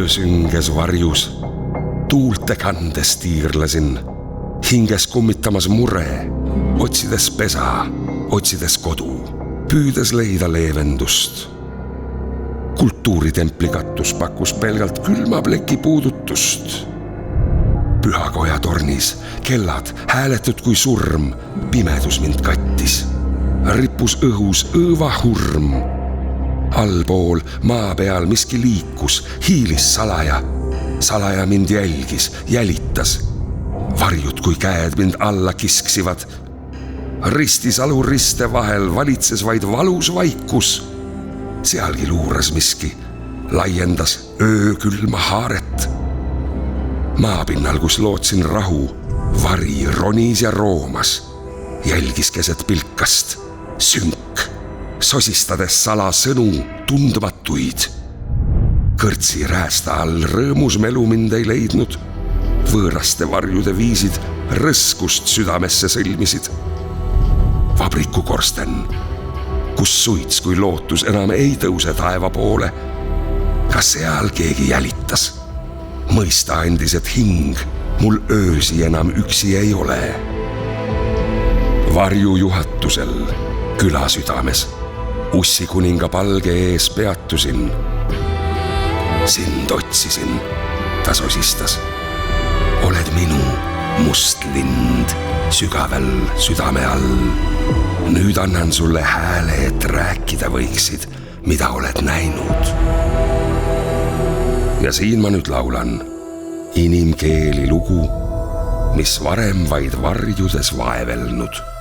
öösünges varjus tuulte kandes tiirlesin, hinges kummitamas mure, otsides pesa, otsides kodu, püüdes leida leevendust. Kultuuritempli katus pakkus pelgalt külma pleki puudutust. Pühakoja tornis kellad hääletud kui surm, pimedus mind kattis. Rippus õhus õõva hurm. Allpool maa peal miski liikus, hiilis salaja. Salaja mind jälgis, jälitas. Varjud kui käed mind alla kisksivad. Ristisalu riste vahel valitses vaid valus vaikus. Sealgi luuras miski, laiendas öökülma haaret. Maapinnal, kus lootsin rahu, vari ronis ja roomas. Jälgis keset pilkast, sünk, sosistades salasõnu tundmatuid. Kõrtsi räästa all rõõmus melu mind ei leidnud. Võõraste varjude viisid rõskust südamesse sõlmisid. Vabrikukorsten, kus suits kui lootus enam ei tõuse taeva poole. Ka seal keegi jälitas. Mõista andis, et hing mul öösi enam üksi ei ole. Varju juhatusel küla südames Ussi kuninga palge ees peatusin. Sind otsisin, ta sosistas. Oled minu must lind sügavel südame all. Nüüd annan sulle hääle, et rääkida võiksid, mida oled näinud. Ja siin ma nüüd laulan inimkeeli lugu, mis varem vaid varjudes vaevelnud.